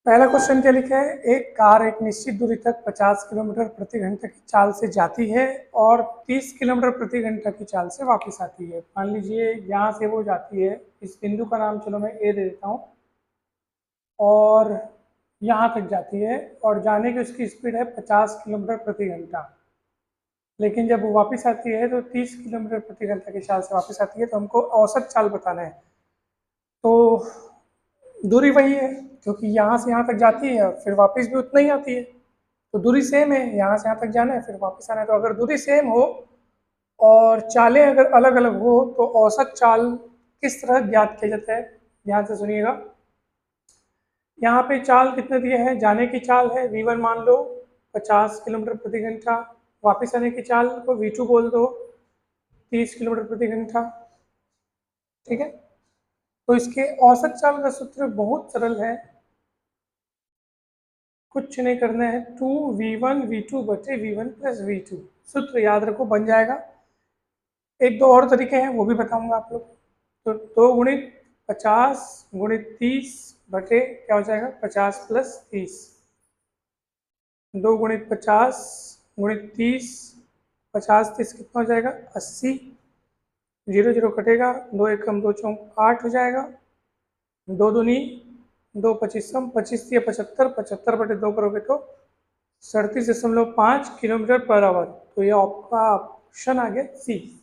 पहला क्वेश्चन क्या लिखा है, एक कार एक निश्चित दूरी तक 50 किलोमीटर प्रति घंटे की चाल से जाती है और 30 किलोमीटर प्रति घंटा की चाल से वापस आती है। मान लीजिए यहाँ से वो जाती है, इस बिंदु का नाम चलो मैं ए दे देता हूँ, और यहाँ तक जाती है और जाने की उसकी स्पीड है 50 किलोमीटर प्रति घंटा। लेकिन जब वो वापस आती है तो 30 किलोमीटर प्रति घंटा की चाल से वापस आती है, तो हमको औसत चाल बताना है। तो दूरी वही है, क्योंकि यहाँ से यहाँ तक जाती है फिर वापस भी उतना ही आती है, तो दूरी सेम है। यहाँ से यहाँ तक जाना है फिर वापस आना है। तो अगर दूरी सेम हो और चालें अगर अलग अलग हो तो औसत चाल किस तरह ज्ञात किया जाता है, ध्यान से सुनिएगा। यहाँ पे चाल कितने दिए हैं, जाने की चाल है v1 मान लो 50 किलोमीटर प्रति घंटा, वापस आने की चाल को v2 बोल दो 30 किलोमीटर प्रति घंटा। ठीक है, तो इसके औसत चाल का सूत्र बहुत सरल है, कुछ नहीं करना है, 2v1 v2 बटे v1 प्लस v2। सूत्र याद रखो, बन जाएगा। एक दो और तरीके हैं वो भी बताऊंगा आप लोग। तो 2 गुणित 50 गुणित 30 बटे क्या हो जाएगा 50 प्लस 30। 2 गुणित 50 गुणित 30, 50 30 कितना हो जाएगा 80। 0 0 कटेगा, 2 एकम 2 चौक 8 हो जाएगा। 2 दूनी 2 पच्चीसम 25 या 75, 75 बटे 2 करोगे तो 37.5 किलोमीटर पर आवर। तो ये आपका ऑप्शन आ गया सी।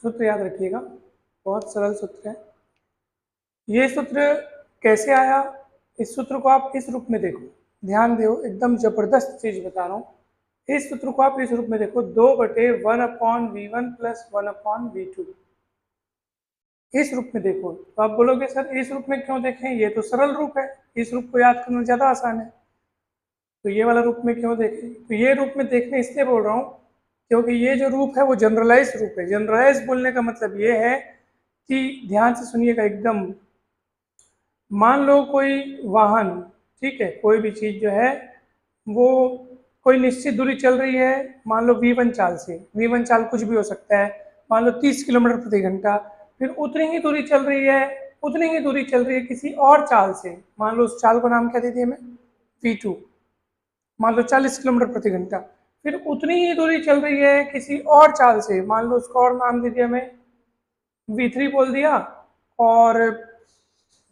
सूत्र याद रखिएगा, बहुत सरल सूत्र है। ये सूत्र कैसे आया, इस सूत्र को आप इस रूप में देखो, ध्यान दो, एकदम जबरदस्त चीज बता रहा हूँ। इस सूत्र को आप इस रूप में देखो, 2/1/v1 प्लस 1/v2। इस रूप में देखो तो आप बोलोगे सर इस रूप में क्यों देखें, ये तो सरल रूप है, इस रूप को याद करना ज़्यादा आसान है, तो ये वाला रूप में क्यों देखें। तो ये रूप में देखने इसलिए बोल रहा हूँ क्योंकि ये जो रूप है वो जनरलाइज रूप है। जनरलाइज बोलने का मतलब ये है कि ध्यान से सुनिएगा एकदम। मान लो कोई वाहन, ठीक है, कोई भी चीज़ जो है वो कोई निश्चित दूरी चल रही है, मान लो v1 चाल से, v1 चाल कुछ भी हो सकता है, मान लो 30 किलोमीटर प्रति घंटा। फिर उतनी ही दूरी चल रही है, उतनी ही दूरी चल रही है किसी और चाल से, मान लो उस चाल को नाम क्या दे दिया मैं v2, मान लो 40 किलोमीटर प्रति घंटा। फिर उतनी ही दूरी चल रही है किसी और चाल से, मान लो उसका और नाम दे दिया मैं v3 बोल दिया, और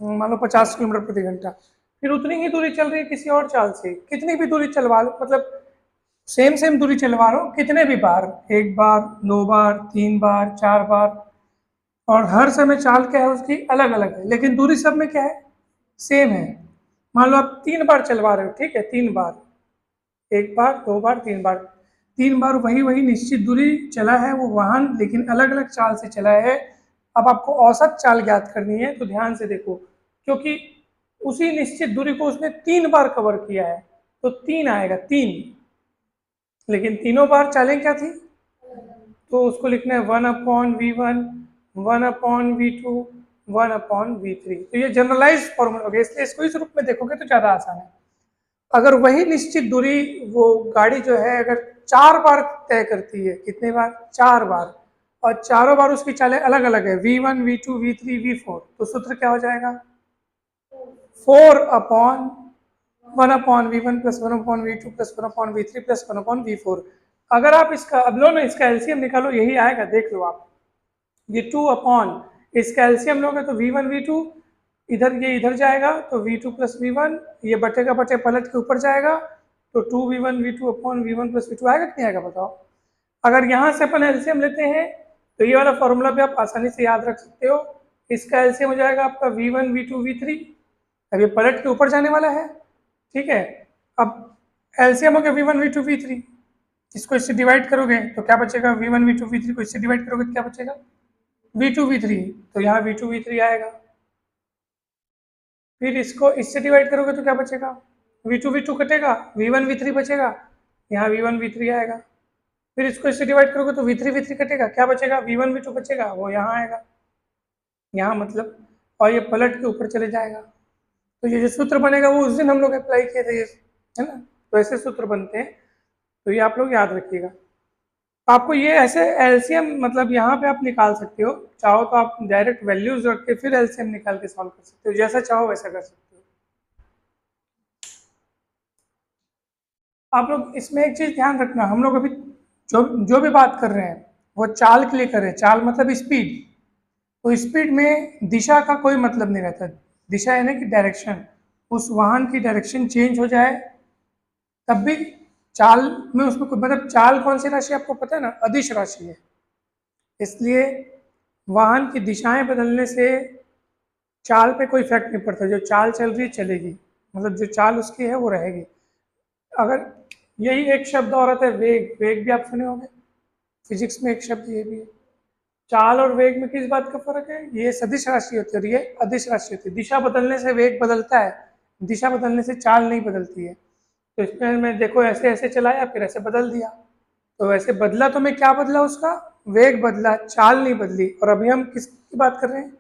मान लो 50 किलोमीटर प्रति घंटा। फिर उतनी ही दूरी चल रही है किसी और चाल से, कितनी भी दूरी चलवा लो, मतलब सेम सेम दूरी चलवा लो कितने भी बार, एक बार, दो बार, तीन बार, चार बार, और हर समय चाल क्या है उसकी अलग अलग है, लेकिन दूरी सब में क्या है सेम है। मान लो आप 3 बार चलवा रहे हो, ठीक है, 3 बार, एक बार, दो बार, 3 बार, 3 बार वही वही निश्चित दूरी चला है वो वाहन, लेकिन अलग अलग चाल से चला है। अब आपको औसत चाल ज्ञात करनी है, तो ध्यान से देखो, क्योंकि उसी निश्चित दूरी को उसने 3 बार कवर किया है, तो 3 आएगा 3, लेकिन तीनों बार चालें क्या थी, तो उसको लिखना है 1/v1, 1/v2, 1/v3। तो ये जनरलाइज फॉर्मूला हो गया, इसलिए इसको इस रूप में देखोगे तो ज़्यादा आसान है। अगर वही निश्चित दूरी वो गाड़ी जो है अगर 4 बार तय करती है, कितने बार 4 बार, और चारों बार उसकी चालें अलग अलग है, v1 v2 v3 v4, तो सूत्र क्या हो जाएगा 4/1/v1 plus 1/v2 plus 1/v3 plus 1/v4। अगर आप इसका अब लो ना, इसका एलसीएम निकालो, यही आएगा, देख लो आप। ये 2 अपॉन, इसका एलसीएम लोगे तो v1 v2, इधर ये इधर जाएगा तो v2 प्लस v1, ये बटे का बटे पलट के ऊपर जाएगा, तो 2v1 v2 upon v1 plus v2 आएगा कि नहीं आएगा बताओ। अगर यहाँ से अपन एलसीएम लेते हैं तो ये वाला फॉर्मूला भी आप आसानी से याद रख सकते हो। इसका एलसीएम हो जाएगा आपका v1 v2 v3, अब ये पलट के ऊपर जाने वाला है, ठीक है। अब एलसीएम हो गया v1 v2 v3, इसको इससे डिवाइड करोगे तो क्या बचेगा, v1 v2 v3 को इससे डिवाइड करोगे तो क्या बचेगा v2 v3, तो यहाँ v2 v3 आएगा। फिर इसको इससे डिवाइड करोगे तो क्या बचेगा, v2 v2 कटेगा, v1 v3 बचेगा, यहाँ v1 v3 आएगा। फिर इसको इससे डिवाइड करोगे तो v3 v3 कटेगा, क्या बचेगा v1 v2 बचेगा, वो यहाँ आएगा, यहाँ मतलब, और ये पलट के ऊपर चले जाएगा। तो ये जो सूत्र बनेगा वो उस दिन हम लोग अप्लाई किए थे, है ना, तो ऐसे सूत्र बनते हैं, तो ये आप लोग याद रखिएगा। तो आपको ये ऐसे एलसीएम मतलब यहाँ पे आप निकाल सकते हो, चाहो तो आप डायरेक्ट वैल्यूज रख के फिर एलसीएम निकाल के सॉल्व कर सकते हो, जैसा चाहो वैसा कर सकते हो। आप लोग इसमें एक चीज ध्यान रखना, हम लोग अभी जो जो भी बात कर रहे हैं वो चाल के लिए कर रहे हैं। चाल मतलब स्पीड। तो स्पीड में दिशा का कोई मतलब नहीं रहता। दिशा यानी कि डायरेक्शन, उस वाहन की डायरेक्शन चेंज हो जाए तब भी चाल में उसमें कोई मतलब, चाल कौन सी राशि आपको पता है ना, अदिश राशि है। इसलिए वाहन की दिशाएं बदलने से चाल पे कोई इफेक्ट नहीं पड़ता। जो चाल चल रही है चलेगी, मतलब जो चाल उसकी है वो रहेगी। अगर यही एक शब्द और आता है वेग, वेग भी आप सुने होंगे, फिजिक्स में एक शब्द ये भी है। चाल और वेग में किस बात का फर्क है? ये सदिश राशि होती है और ये अदिश राशि होती है। दिशा बदलने से वेग बदलता है, दिशा बदलने से चाल नहीं बदलती है। तो इसमें मैं देखो ऐसे ऐसे चलाया फिर ऐसे बदल दिया, तो वैसे बदला तो मैं क्या बदला, उसका वेग बदला, चाल नहीं बदली। और अभी हम किसकी बात कर रहे हैं?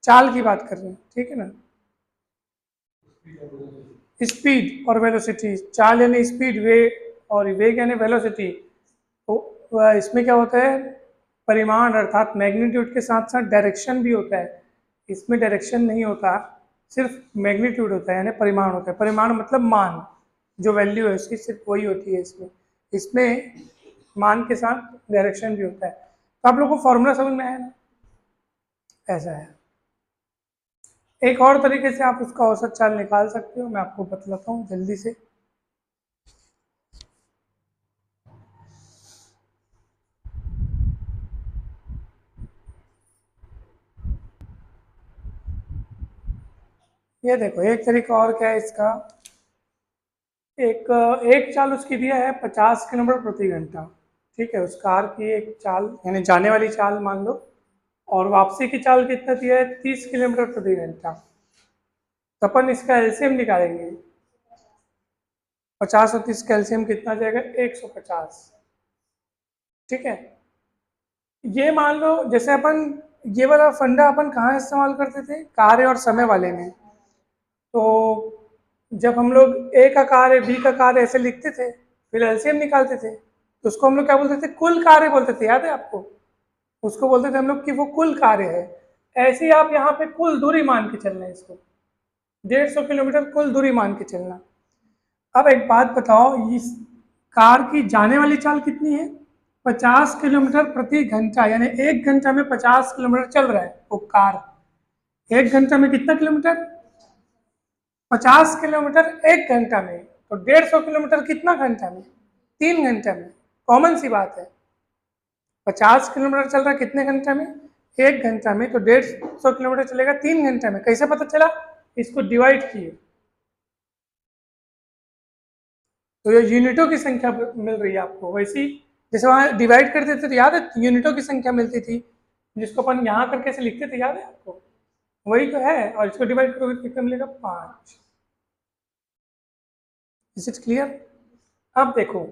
चाल की बात कर रहे हैं, ठीक है ना। स्पीड और वेलोसिटी, चाल यानी स्पीड, वेग और वेग यानी वेलोसिटी। तो इसमें क्या होता है, परिमाण अर्थात मैग्नीट्यूड के साथ साथ डायरेक्शन भी होता है। इसमें डायरेक्शन नहीं होता, सिर्फ मैग्नीट्यूड होता है यानी परिमाण होता है। परिमाण मतलब मान, जो वैल्यू है उसकी सिर्फ वही होती है इसमें। इसमें मान के साथ डायरेक्शन भी होता है। तो आप लोग को फॉर्मूला समझ में आया ना, ऐसा है। एक और तरीके से आप उसका औसत चाल निकाल सकते हो, मैं आपको बतलाता हूँ जल्दी से। ये देखो एक तरीका और क्या है इसका। एक एक चाल उसकी दिया है 50 किलोमीटर प्रति घंटा, ठीक है। उस कार की एक चाल यानी जाने वाली चाल मान लो, और वापसी की चाल कितना दिया है, 30 किलोमीटर प्रति घंटा। तो अपन इसका एलसीएम निकालेंगे। 50 और 30 का एलसीएम कितना आ जाएगा, 150, ठीक है। ये मान लो जैसे अपन ये वाला फंडा अपन कहाँ इस्तेमाल करते थे, कार्य और समय वाले में। तो जब हम लोग ए का कार्य बी का कार्य ऐसे लिखते थे, फिर एलसीएम निकालते थे, तो उसको हम लोग क्या बोलते थे, कुल कार्य बोलते थे, याद है आपको। उसको बोलते थे हम लोग कि वो कुल कार्य है। ऐसे ही आप यहाँ पे कुल दूरी मान के चलना है इसको, 150 किलोमीटर कुल दूरी मान के चलना। अब एक बात बताओ, इस कार की जाने वाली चाल कितनी है, 50 किलोमीटर प्रति घंटा, यानी 1 घंटा में 50 किलोमीटर चल रहा है वो कार। 1 घंटा में कितना किलोमीटर, 50 किलोमीटर 1 घंटा में। तो 150 किलोमीटर कितना घंटा में, 3 घंटा में। कॉमन सी बात है, 50 किलोमीटर चल रहा है कितने घंटा में, 1 घंटा में। तो 150 किलोमीटर चलेगा 3 घंटा में। कैसे पता चला, इसको डिवाइड किए तो ये यूनिटों की संख्या मिल रही है आपको। वैसी जैसे वहाँ डिवाइड करते थे तो याद है यूनिटों की संख्या मिलती थी, जिसको अपन यहाँ करके से लिखते थे, याद है आपको। वही तो है, और इसको डिवाइड करोगे तो कितना मिलेगा, 5। Is it clear? अब देखो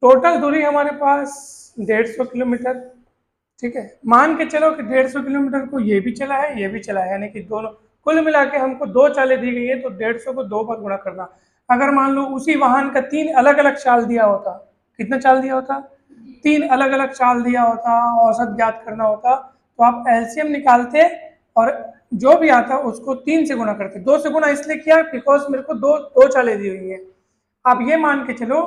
टोटल दूरी हमारे पास 150 किलोमीटर, ठीक है। मान के चलो कि 150 किलोमीटर को ये भी चला है ये भी चला है, यानी कि दोनों कुल मिला के हमको 2 चालें दी गई है, तो 150 को 2 पर गुणा करना। अगर मान लो उसी वाहन का 3 अलग अलग चाल दिया होता, कितना चाल दिया होता, 3 अलग अलग चाल दिया होता, औसत ज्ञात करना होता, तो आप एलसीएम निकालते और जो भी आता उसको 3 से गुणा करते। 2 से गुणा इसलिए किया बिकॉज मेरे को दो दो चालें दी हुई है। आप ये मान के चलो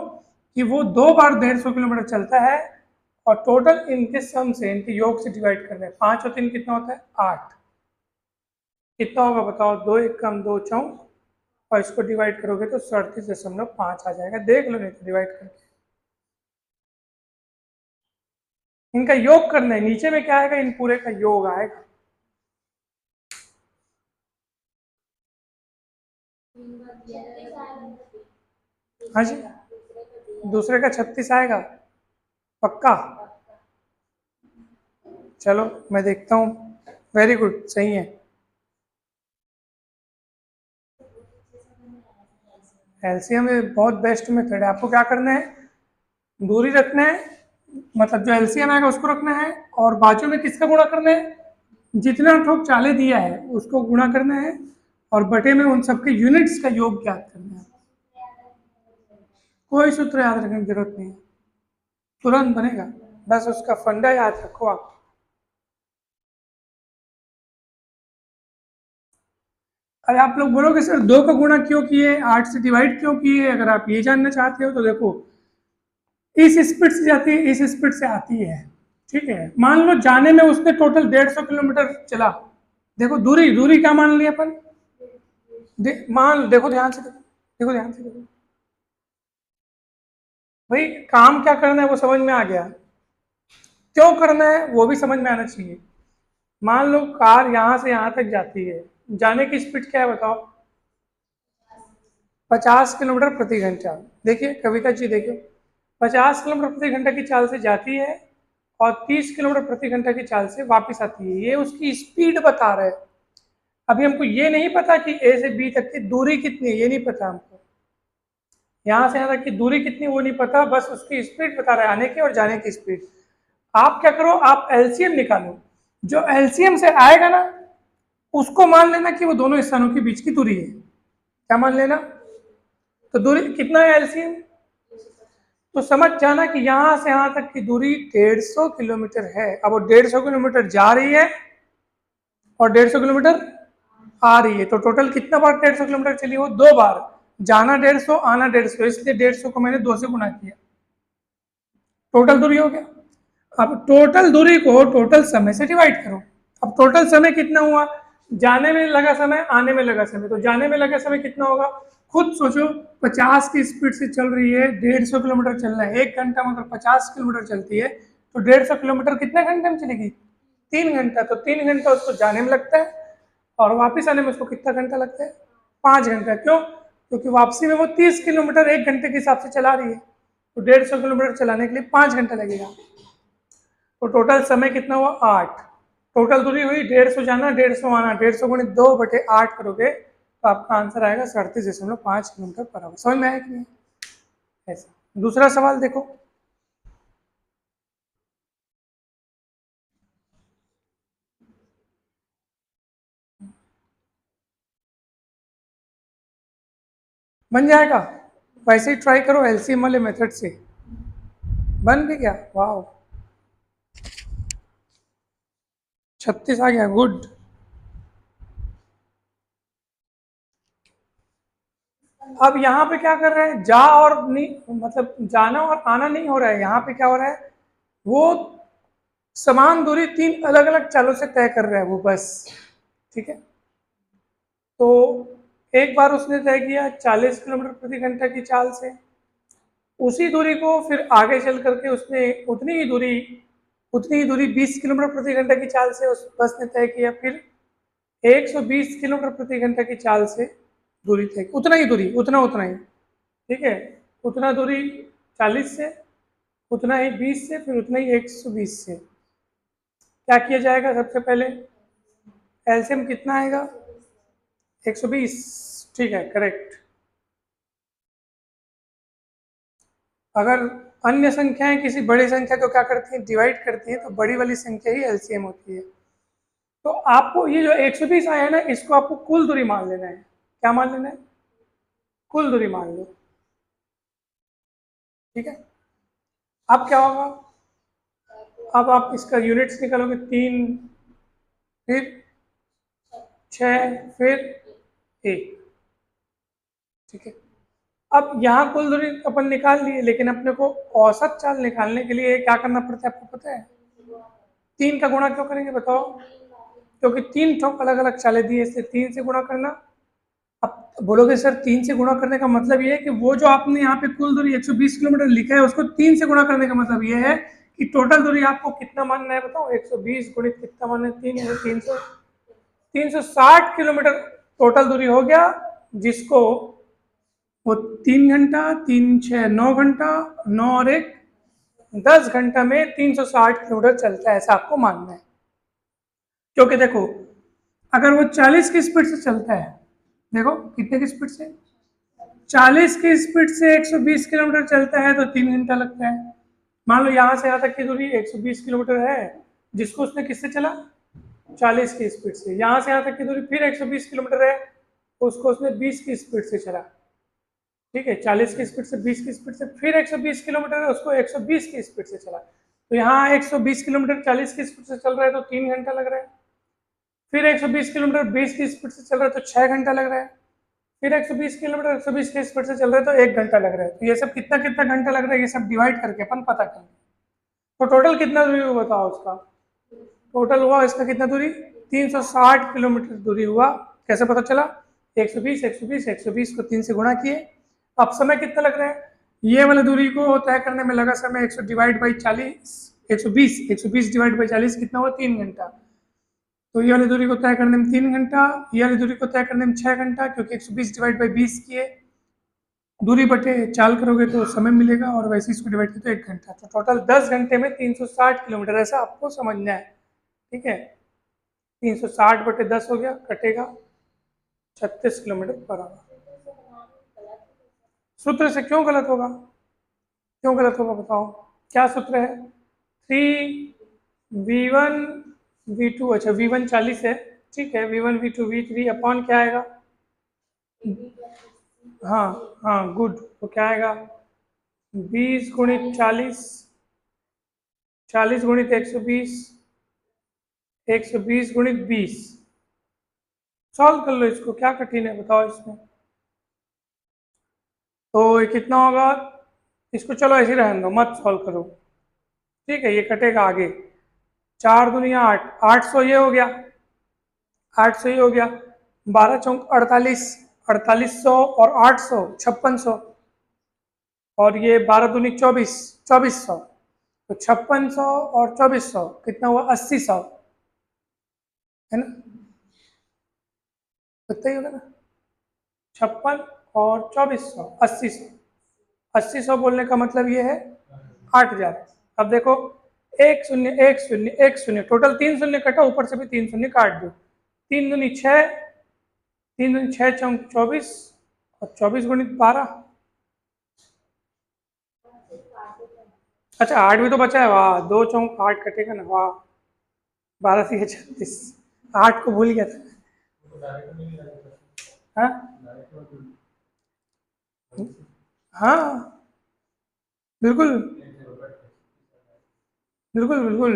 कि वो 2 बार 150 किलोमीटर चलता है, और टोटल इनके सम से, इनके योग से डिवाइड कर रहे हैं। 5 और 3 कितना होता है, 8। कितना होगा बताओ, 2 एक कम 2 चौक, और इसको डिवाइड करोगे तो 37.5 आ जाएगा। देख लो नहीं तो डिवाइड करके, इनका योग करना है। नीचे में क्या आएगा, इन पूरे का योग आएगा। हाँ जी, दूसरे का 36 आएगा, पक्का। चलो मैं देखता हूँ, वेरी गुड, सही है। एलसीएम बहुत बेस्ट मेथड है। आपको क्या करना है, दूरी रखना है, मतलब जो एलसीएम आएगा उसको रखना है, और बाजू में किसका गुणा करना है, जितना ठोक चाले दिया है उसको गुणा करना है, और बटे में उन सबके यूनिट्स का योग ज्ञात करना है। कोई सूत्र याद रखने की जरूरत नहीं है, तुरंत बनेगा। बस उसका फंडा याद रखो आप। अरे आप लोग बोलोगे सर 2 का गुणा क्यों किए, 8 से डिवाइड क्यों किए, अगर आप ये जानना चाहते हो तो देखो इस स्पीड से जाती है, इस स्पीड से आती है, ठीक है। मान लो जाने में उसने टोटल 150 किलोमीटर चला, देखो दूरी दूरी क्या मान ली अपन, मान देखो ध्यान से, देखो ध्यान से देखो भाई, काम क्या करना है वो समझ में आ गया, क्यों करना है वो भी समझ में आना चाहिए। मान लो कार यहां से यहां तक जाती है, जाने की स्पीड क्या है बताओ, 50 किलोमीटर प्रति घंटा। देखिए कविता जी देखिए, 50 किलोमीटर प्रति घंटा की चाल से जाती है और 30 किलोमीटर प्रति घंटा की चाल से वापस आती है, ये उसकी स्पीड बता रहा है। अभी हमको ये नहीं पता कि ए से बी तक की दूरी कितनी है, ये नहीं पता हमको, यहाँ से यहाँ तक की दूरी कितनी वो नहीं पता, बस उसकी स्पीड बता रहा है, आने की और जाने की स्पीड। आप क्या करो, आप एलसीएम निकालो, जो एलसीएम से आएगा ना उसको मान लेना कि वो दोनों स्थानों के बीच की दूरी है। क्या मान लेना, तो दूरी कितना है एलसीएम, तो समझ जाना कि यहाँ से यहाँ तक की दूरी 150 किलोमीटर है। अब वो 150 किलोमीटर जा रही है और 150 किलोमीटर आ रही है, तो टोटल कितना बार 150 किलोमीटर चली, वो 2 बार, जाना 150 आना 150, इसलिए 150 को मैंने 2 से गुणा किया, टोटल दूरी हो गया। अब टोटल दूरी को टोटल समय से डिवाइड करो। अब टोटल समय कितना हुआ, जाने में लगा समय आने में लगा समय, तो जाने में लगा समय कितना होगा, खुद सोचो, 50 की स्पीड से चल रही है, 150 किलोमीटर चलना है, 1 घंटा मतलब 50 किलोमीटर चलती है, तो 150 किलोमीटर कितने घंटे में चलेगी, 3 घंटा, तो 3 घंटा उसको जाने में लगता है और वापस आने में उसको कितना घंटा लगता है, 5 घंटा। क्यों, क्योंकि वापसी में वो 30 किलोमीटर 1 घंटे के हिसाब से चला रही है, तो 150 किलोमीटर चलाने के लिए 5 घंटा लगेगा, तो टोटल समय कितना हुआ 8। टोटल दूरी हुई 150 जाना 150 आना, 150 गुणित 2/8 करोगे तो आपका आंसर आएगा 37.5 किलोमीटर पर आवर। समझ में आया कि नहीं, ऐसा। दूसरा सवाल देखो, बन जाएगा, वैसे ही ट्राई करो एलसीएम वाले मेथड से, बन भी गया, वाह 36 आ गया, गुड। अब यहाँ पे क्या कर रहे हैं, जा और नहीं, मतलब जाना और आना नहीं हो रहा है, यहाँ पे क्या हो रहा है, वो समान दूरी 3 अलग अलग चालों से तय कर रहा है वो, बस ठीक है। तो एक बार उसने तय किया 40 किलोमीटर प्रति घंटा की चाल से, उसी दूरी को फिर आगे चल करके उसने उतनी ही दूरी 20 किलोमीटर प्रति घंटा की चाल से उस बस ने तय किया, फिर 120 किलोमीटर प्रति घंटा की चाल से दूरी तय, उतना ही दूरी, उतना उतना ही, ठीक है, उतना दूरी 40 से, उतना ही 20 से, फिर उतना ही 120 से। क्या किया जाएगा, सबसे पहले एलसीएम कितना आएगा, 120, ठीक है करेक्ट। अगर अन्य संख्याएं किसी बड़ी संख्या को क्या करती हैं, डिवाइड करती हैं, तो बड़ी वाली संख्या ही एलसीएम होती है। तो आपको ये जो 120 आया है ना, इसको आपको कुल दूरी मान लेना है। क्या मान लेना है, कुल दूरी मान लो, ठीक है। अब क्या होगा, अब आप इसका यूनिट्स निकालोगे, 3 फिर 6 फिर 1, ठीक है। अब यहाँ कुल दूरी अपन निकाल लिए, लेकिन अपने को औसत चाल निकालने के लिए क्या करना पड़ता है आपको पता है, 3 का गुणा क्यों करेंगे बताओ, क्योंकि 3 ठोक अलग अलग चालें दी है, इसलिए 3 से गुणा करना। अब बोलोगे सर 3 से गुणा करने का मतलब ये है कि वो जो आपने यहाँ पे कुल दूरी 120 किलोमीटर लिखा है उसको 3 से गुणा करने का मतलब ये है कि टोटल दूरी आपको कितना मानना है बताओ, 120 गुणित कितना मानना है, 300, 360 किलोमीटर टोटल दूरी हो गया, जिसको वो 3 घंटा, 3 6 9 घंटा, 9 और 1 10 घंटा में 360 किलोमीटर चलता है, ऐसा आपको मानना है। क्योंकि देखो अगर वो 40 की स्पीड से चलता है, देखो कितने की स्पीड से, 40 की स्पीड से 120 किलोमीटर चलता है तो 3 घंटा लगता है। मान लो यहाँ से यहाँ तक की दूरी 120 किलोमीटर है, जिसको उसने किससे चला, 40 की स्पीड से, यहाँ से यहाँ तक की दूरी फिर 120 किलोमीटर है, तो उसको उसने 20 की स्पीड से चला, ठीक है, 40 की स्पीड से 20 की स्पीड से, फिर 120 किलोमीटर है, उसको 120 की स्पीड से चला। तो यहाँ 120 किलोमीटर 40 की स्पीड से चल रहा है तो 3 घंटा लग रहा है। फिर 120 किलोमीटर 20 की स्पीड से चल रहा है तो 6 घंटा लग रहा है। फिर 120 किलोमीटर 120 की स्पीड से चल रहा है तो 1 घंटा लग रहा है। तो ये सब कितना कितना घंटा लग रहा है ये सब डिवाइड करके अपन पता करें। तो टोटल कितना दूरी हुआ बताओ उसका? टोटल हुआ इसका कितना दूरी? 360 किलोमीटर दूरी हुआ। कैसे पता चला? 120 120 120 को 3 से गुणा किए। अब समय कितना लग रहा है? ये वाली दूरी को तय करने में लगा समय 100 डिवाइड बाई 40, 120 डिवाइड बाई 40 कितना हुआ? 3 घंटा। तो ये वाली दूरी को तय करने में 3 घंटा, ये वाली दूरी को तय करने में 6 घंटा, क्योंकि 120 डिवाइड बाई 20 किए, दूरी बटे चाल करोगे तो समय मिलेगा, और वैसे इसको डिवाइड किया तो 1 घंटा। तो टोटल 10 घंटे में 360 किलोमीटर, ऐसा आपको समझना है। ठीक है, 360 बटे 10 हो गया, कटेगा 36 किलोमीटर पर आवर। सूत्र से क्यों गलत होगा? क्यों गलत होगा बताओ? क्या सूत्र है? 3v1v2, अच्छा v1 40 है, ठीक है, v1 v2 v3 अपॉन क्या आएगा? हाँ हाँ गुड, तो क्या आएगा? 20 गुणित 40, 40 गुणित 120, 120 गुणित 20। सॉल्व कर लो इसको, क्या कठिन है बताओ इसमें? तो ये कितना होगा? इसको चलो ऐसे ही रहने दो, मत सॉल्व करो, ठीक है, ये कटेगा आगे। 4 दुनिया 8, 800 ये हो गया, 800 ये हो गया, 12 चौक 48, 4800 और 800 5600, और ये 12 दूनी 24, 2400, तो 5600 और 2400 कितना हुआ? 8000, है ना? कितना ही होगा ना? 56 और 2400 8000, 8000 बोलने का मतलब ये है 8000। अब देखो, 1 शून्य 1 शून्य 1 शून्य, टोटल 3 शून्य कटा, ऊपर से भी 3 शून्य काट दो। 3 दूनी 6, 3 दूनी 6 चौक 24, और 24 गुणित 12, अच्छा 8 भी तो बचा है, वाह, 2 चौक 8 कटेगा ना, वाह, 12 से 36, 8 को भूल गया था। हाँ हाँ बिल्कुल बिल्कुल बिल्कुल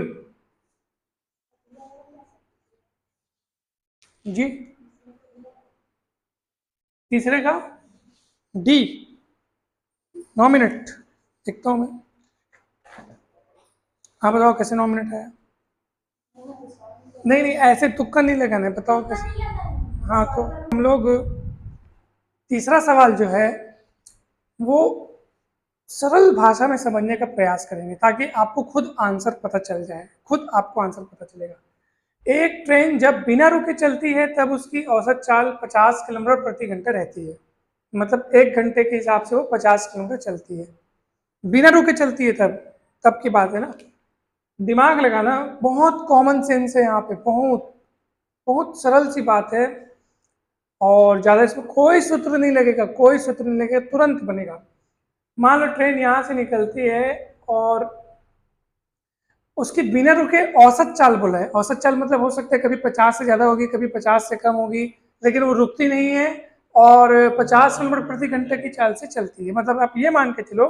जी। तीसरे का डी, 9 मिनट देखता हूँ मैं। हाँ बताओ कैसे 9 मिनट है? नहीं नहीं, ऐसे तुक्का नहीं लगाना है, बताओ कैसे। हाँ तो हम लोग तीसरा सवाल जो है वो सरल भाषा में समझने का प्रयास करेंगे, ताकि आपको खुद आंसर पता चल जाए, खुद आपको आंसर पता चलेगा। एक ट्रेन जब बिना रुके चलती है तब उसकी औसत चाल 50 किलोमीटर प्रति घंटा रहती है, मतलब 1 घंटे के हिसाब से वो 50 किलोमीटर चलती है, बिना रुके चलती है तब, तब की बात है ना। दिमाग लगाना, बहुत कॉमन सेंस है यहाँ पे, बहुत बहुत सरल सी बात है, और ज़्यादा इसमें कोई सूत्र नहीं लगेगा, कोई सूत्र नहीं लगेगा, तुरंत बनेगा। मान लो ट्रेन यहाँ से निकलती है और उसकी बिना रुके औसत चाल बोला है। औसत चाल मतलब हो सकता है कभी 50 से ज़्यादा होगी, कभी 50 से कम होगी, लेकिन वो रुकती नहीं है, और 50 किलोमीटर प्रति घंटे की चाल से चलती है। मतलब आप ये मान के चलो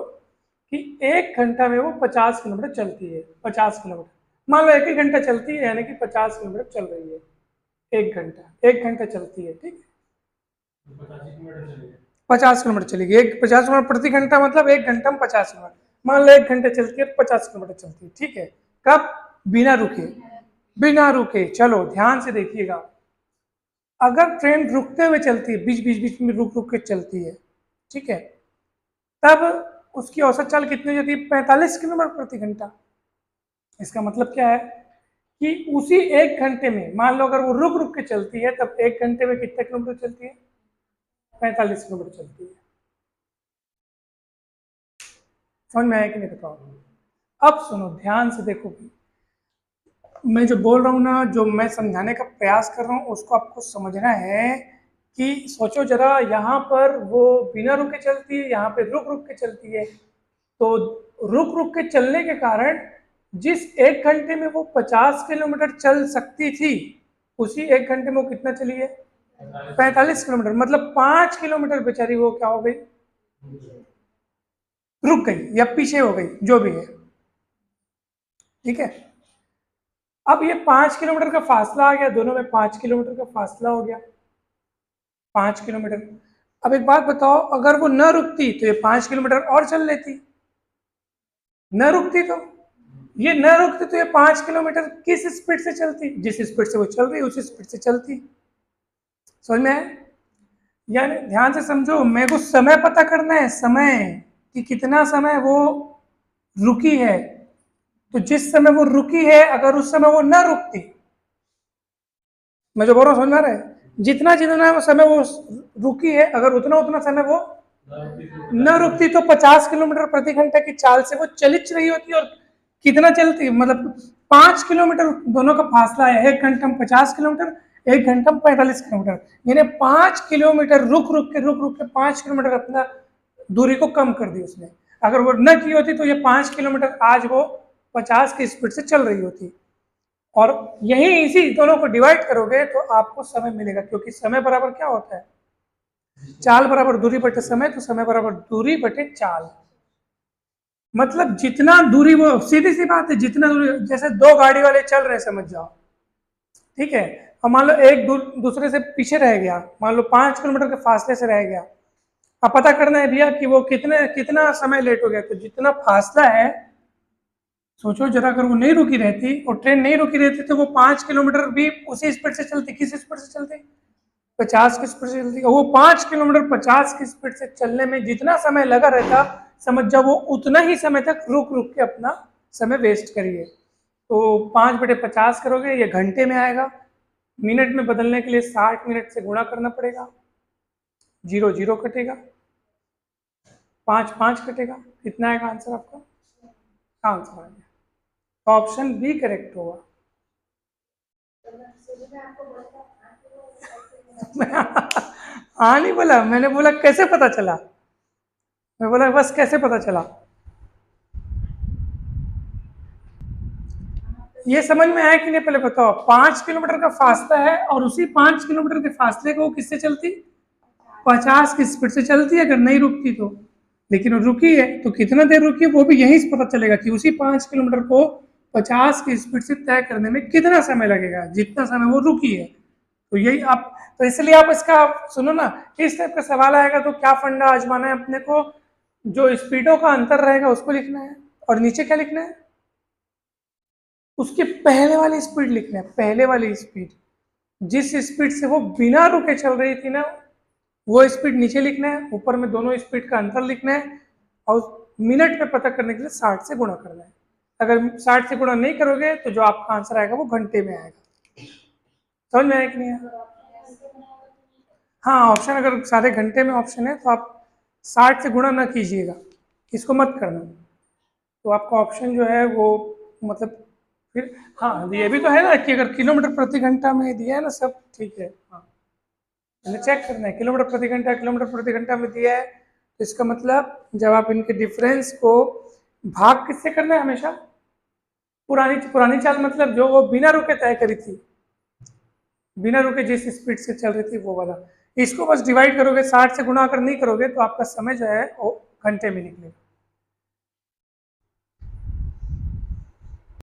कि 1 घंटा में वो 50 किलोमीटर चलती है, 50 किलोमीटर। मान लो 1 ही घंटा चलती है, यानी कि 50 किलोमीटर चल रही है, 1 घंटा, 1 घंटा चलती है, ठीक है, 50 किलोमीटर चलेगी, 50 किलोमीटर प्रति घंटा, मतलब 1 घंटा में 50 किलोमीटर। मान लो 1 घंटे चलती है, 50 किलोमीटर चलती है, ठीक है। कब? बिना रुके, बिना रुके। चलो ध्यान से देखिएगा, अगर ट्रेन रुकते हुए चलती है, बीच में रुक रुक के चलती है, ठीक है, तब उसकी औसत चाल कितनी हो जाती है? 45 किलोमीटर प्रति घंटा। इसका मतलब क्या है कि उसी 1 घंटे में, मान लो अगर वो रुक रुक के चलती है, तब 1 घंटे में कितने किलोमीटर चलती है? 45 किलोमीटर चलती है। समझ में आया कि नहीं बताओ? अब सुनो, ध्यान से देखो, मैं जो बोल रहा हूँ ना, जो मैं समझाने का प्रयास कर रहा हूँ, उसको आपको समझना है। कि सोचो जरा, यहाँ पर वो बिना रुके चलती है, यहाँ पे रुक रुक के चलती है, तो रुक रुक के चलने के कारण जिस 1 घंटे में वो 50 किलोमीटर चल सकती थी, उसी 1 घंटे में वो कितना चली है? 45 किलोमीटर। मतलब 5 किलोमीटर बेचारी वो क्या हो गई? रुक गई, या पीछे हो गई, जो भी है। ठीक है। अब ये 5 किलोमीटर का फासला आ गया, दोनों में 5 किलोमीटर का फासला हो गया, 5 किलोमीटर। अब एक बात बताओ, अगर वो न रुकती तो ये 5 किलोमीटर और चल लेती, न रुकती तो ये न रुकती तो ये 5 किलोमीटर किस स्पीड से चलती, जिस स्पीड से वो चल रही उसी स्पीड से चलती। समझ में आया? यानी ध्यान से समझो, मेरे को समय पता करना है, समय कि कितना समय वो रुकी है। तो जिस समय वो रुकी है, अगर उस समय वो न रुकती, मैं जो बोल रहा हूँ समझ में आ रहा है? जितना जितना वो समय वो रुकी है, अगर उतना उतना समय वो न रुकती तो 50 किलोमीटर प्रति घंटे की चाल से वो चलित रही होती। और कितना चलती, मतलब 5 किलोमीटर दोनों का फासला है, 1 घंटा में 50 किलोमीटर, 1 घंटा में 45 किलोमीटर, यानी 5 किलोमीटर रुक रुक के 5 किलोमीटर अपना दूरी को कम कर दी उसने। अगर वो न की होती तो ये 5 किलोमीटर आज वो 50 की स्पीड से चल रही होती। और यही इसी दोनों को डिवाइड करोगे तो आपको समय मिलेगा, क्योंकि समय बराबर क्या होता है, चाल बराबर दूरी बटे समय, तो समय बराबर दूरी बटे चाल। मतलब जितना दूरी, वो सीधी सी बात है, जितना दूरी, जैसे दो गाड़ी वाले चल रहे हैं समझ जाओ, ठीक है। अब मान लो एक दूसरे से पीछे रह गया, मान लो 5 किलोमीटर के फासले से रह गया। अब पता करना है भैया कि वो कितना समय लेट हो गया। तो जितना फासला है, सोचो जरा, अगर वो नहीं रुकी रहती और ट्रेन नहीं रुकी रहती तो वो 5 किलोमीटर भी उसी स्पीड से चलती। किस स्पीड से चलती, 50 की स्पीड से चलती। वो 5 किलोमीटर 50 की स्पीड से चलने में जितना समय लगा रहता, समझ जाओ वो उतना ही समय तक रुक के अपना समय वेस्ट करिए। तो 5/50 करोगे, ये घंटे में आएगा। मिनट में बदलने के लिए 60 मिनट से गुणा करना पड़ेगा, 0 0 कटेगा, 5 5 कटेगा, कितना आएगा आंसर आपका? आंसर आ गया, तो ऑप्शन बी करेक्ट होगा। हाँ नहीं बोला, मैंने बोला कैसे पता चला, मैं बोला बस कैसे पता चला। ये समझ में आया कि नहीं, पहले बताओ। 5 किलोमीटर का फासला है और उसी 5 किलोमीटर के फासले को किससे चलती, 50 की स्पीड से चलती, अगर नहीं रुकती तो। लेकिन वो रुकी है, तो कितना देर रुकी है वो भी यहीं से पता चलेगा कि उसी 5 किलोमीटर को 50 की स्पीड से तय करने में कितना समय लगेगा, जितना समय वो रुकी है। तो यही आप, तो इसलिए आप इसका सुनो ना, इस टाइप का सवाल आएगा तो क्या फंडा आजमाना है अपने को, जो स्पीडों का अंतर रहेगा उसको लिखना है, और नीचे क्या लिखना है, उसके पहले वाली स्पीड लिखना है, पहले वाली स्पीड, जिस स्पीड से वो बिना रुके चल रही थी ना, वो स्पीड नीचे लिखना है, ऊपर में दोनों स्पीड का अंतर लिखना है, और मिनट में पता करने के लिए 60 से गुणा करना है। अगर 60 से गुणा नहीं करोगे तो जो आपका आंसर आएगा वो घंटे में आएगा। समझ में आया कि नहीं आया? हाँ, ऑप्शन अगर सारे घंटे में ऑप्शन है तो आप 60 से गुणा ना कीजिएगा, इसको मत करना। तो आपका ऑप्शन जो है वो, मतलब फिर, हाँ ये भी तो है ना कि अगर किलोमीटर प्रति घंटा में दिया है ना सब, ठीक है। हाँ, मैंने चेक करना है, किलोमीटर प्रति घंटा, किलोमीटर प्रति घंटा में दिया है, तो इसका मतलब जब आप इनके डिफरेंस को भाग किससे करना है हमेशा, पुरानी पुरानी चाल, मतलब जो वो बिना रुके तय करी थी, बिना रुके जिस स्पीड से चल रही थी वो वाला। इसको बस डिवाइड करोगे, 60 से गुणा अगर नहीं करोगे तो आपका समय जो है वो घंटे में निकलेगा।